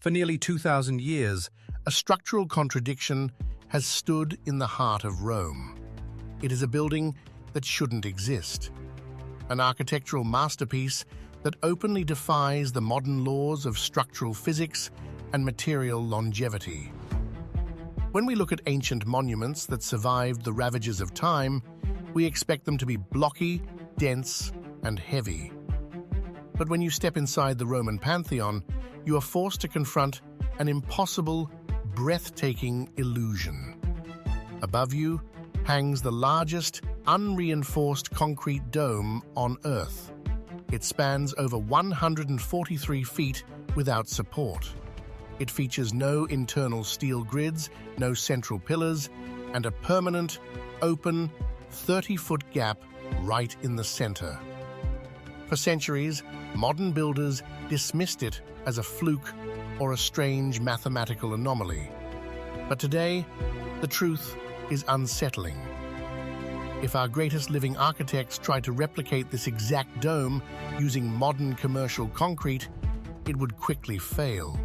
For nearly 2,000 years, a structural contradiction has stood in the heart of Rome. It is a building that shouldn't exist, an architectural masterpiece that openly defies the modern laws of structural physics and material longevity. When we look at ancient monuments that survived the ravages of time, we expect them to be blocky, dense, and heavy. But when you step inside the Roman Pantheon, you are forced to confront an impossible, breathtaking illusion. Above you hangs the largest, unreinforced concrete dome on Earth. It spans over 143 feet without support. It features no internal steel grids, no central pillars, and a permanent, open, 30-foot gap right in the center. For centuries, modern builders dismissed it as a fluke or a strange mathematical anomaly. But today, the truth is unsettling. If our greatest living architects tried to replicate this exact dome using modern commercial concrete, it would quickly fail.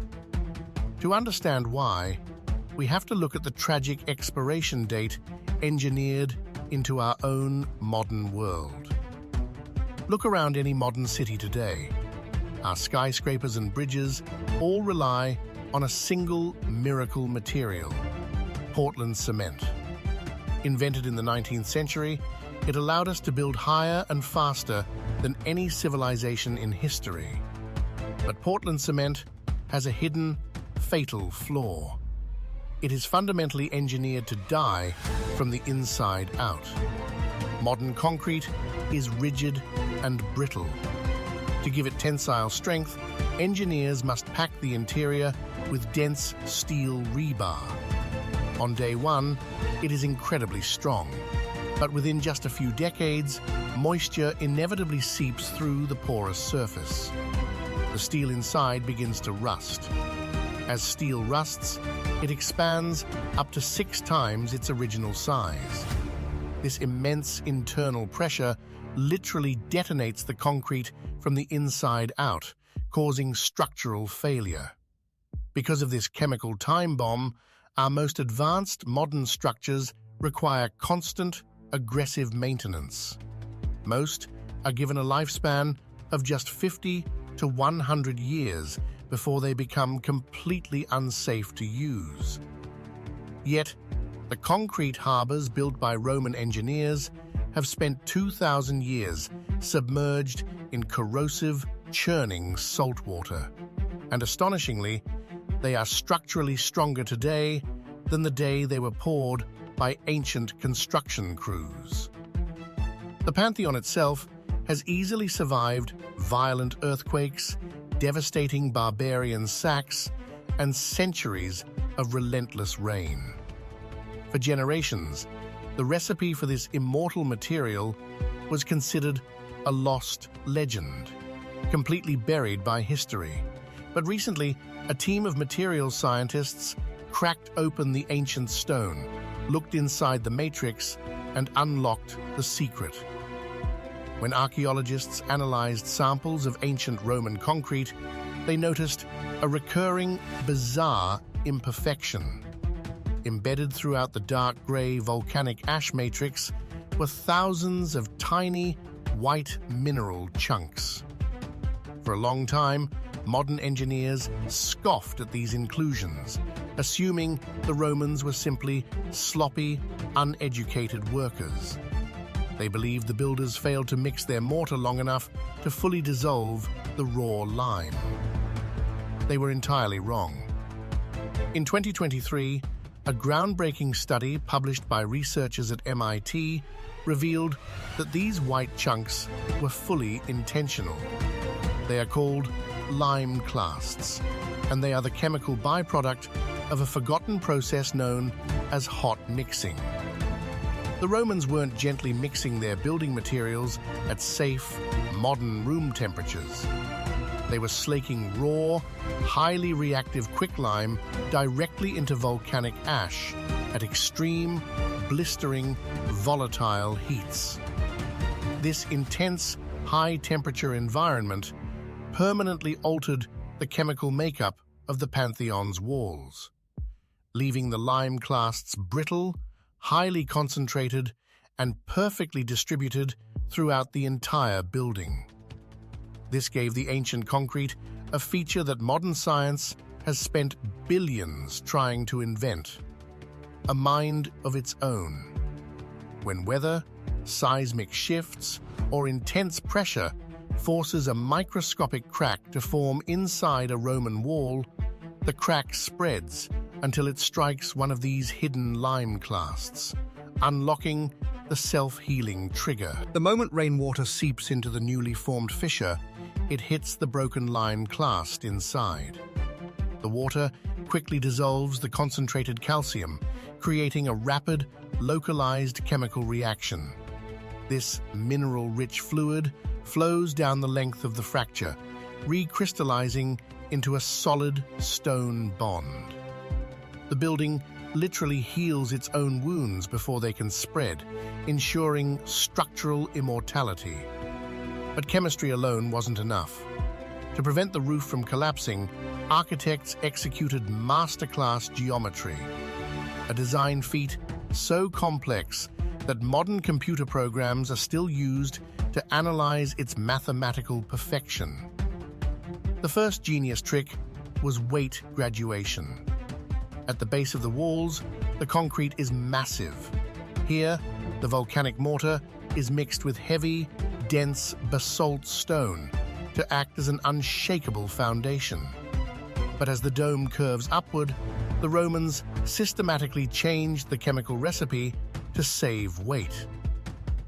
To understand why, we have to look at the tragic expiration date engineered into our own modern world. Look around any modern city today. Our skyscrapers and bridges all rely on a single miracle material: Portland cement. Invented in the 19th century, it allowed us to build higher and faster than any civilization in history. But Portland cement has a hidden, fatal flaw. It is fundamentally engineered to die from the inside out. Modern concrete is rigid and brittle. To give it tensile strength, engineers must pack the interior with dense steel rebar. On day one, it is incredibly strong, but within just a few decades, moisture inevitably seeps through the porous surface. The steel inside begins to rust. As steel rusts, it expands up to 6 times its original size. This immense internal pressure literally detonates the concrete from the inside out, causing structural failure. Because of this chemical time bomb, our most advanced modern structures require constant, aggressive maintenance. Most are given a lifespan of just 50 to 100 years before they become completely unsafe to use. Yet, the concrete harbors built by Roman engineers have spent 2,000 years submerged in corrosive, churning salt water. And astonishingly, they are structurally stronger today than the day they were poured by ancient construction crews. The Pantheon itself has easily survived violent earthquakes, devastating barbarian sacks, and centuries of relentless rain. For generations, the recipe for this immortal material was considered a lost legend, completely buried by history. But recently, a team of materials scientists cracked open the ancient stone, looked inside the matrix, and unlocked the secret. When archaeologists analyzed samples of ancient Roman concrete, they noticed a recurring, bizarre imperfection. Embedded throughout the dark gray volcanic ash matrix were thousands of tiny, white mineral chunks. For a long time, modern engineers scoffed at these inclusions, assuming the Romans were simply sloppy, uneducated workers. They believed the builders failed to mix their mortar long enough to fully dissolve the raw lime. They were entirely wrong. In 2023, a groundbreaking study published by researchers at MIT revealed that these white chunks were fully intentional. They are called lime-clasts, and they are the chemical byproduct of a forgotten process known as hot mixing. The Romans weren't gently mixing their building materials at safe, modern room temperatures. They were slaking raw, highly reactive quicklime directly into volcanic ash at extreme, blistering, volatile heats. This intense, high-temperature environment permanently altered the chemical makeup of the Pantheon's walls, leaving the lime-clasts brittle, highly concentrated, and perfectly distributed throughout the entire building. This gave the ancient concrete a feature that modern science has spent billions trying to invent: a mind of its own. When weather, seismic shifts, or intense pressure forces a microscopic crack to form inside a Roman wall, the crack spreads until it strikes one of these hidden lime-clasts, unlocking the self-healing trigger. The moment rainwater seeps into the newly formed fissure, it hits the broken lime-clast inside. The water quickly dissolves the concentrated calcium, creating a rapid, localized chemical reaction. This mineral-rich fluid flows down the length of the fracture, recrystallizing into a solid stone bond. The building literally heals its own wounds before they can spread, ensuring structural immortality. But chemistry alone wasn't enough. To prevent the roof from collapsing, architects executed masterclass geometry, a design feat so complex that modern computer programs are still used to analyze its mathematical perfection. The first genius trick was weight graduation. At the base of the walls, the concrete is massive. Here, the volcanic mortar is mixed with heavy, dense basalt stone to act as an unshakable foundation. But as the dome curves upward, the Romans systematically changed the chemical recipe to save weight.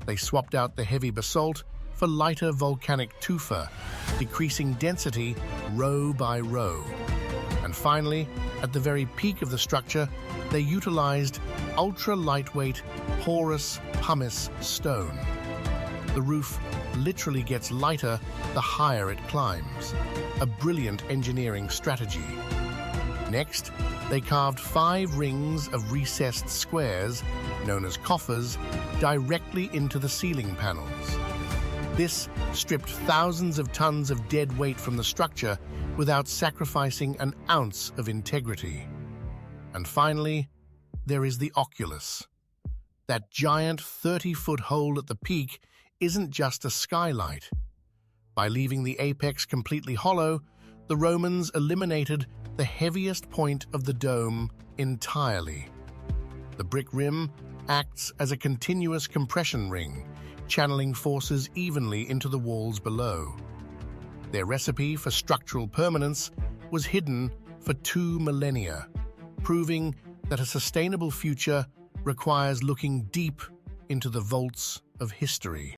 They swapped out the heavy basalt for lighter volcanic tufa, decreasing density row by row. And finally, at the very peak of the structure, they utilized ultra-lightweight, porous pumice stone. The roof literally gets lighter the higher it climbs, a brilliant engineering strategy. Next, they carved 5 rings of recessed squares, known as coffers, directly into the ceiling panels. This stripped thousands of tons of dead weight from the structure without sacrificing an ounce of integrity. And finally, there is the oculus. That giant 30-foot hole at the peak isn't just a skylight. By leaving the apex completely hollow, the Romans eliminated the heaviest point of the dome entirely. The brick rim acts as a continuous compression ring, channeling forces evenly into the walls below. Their recipe for structural permanence was hidden for 2 millennia, proving that a sustainable future requires looking deep into the vaults of history.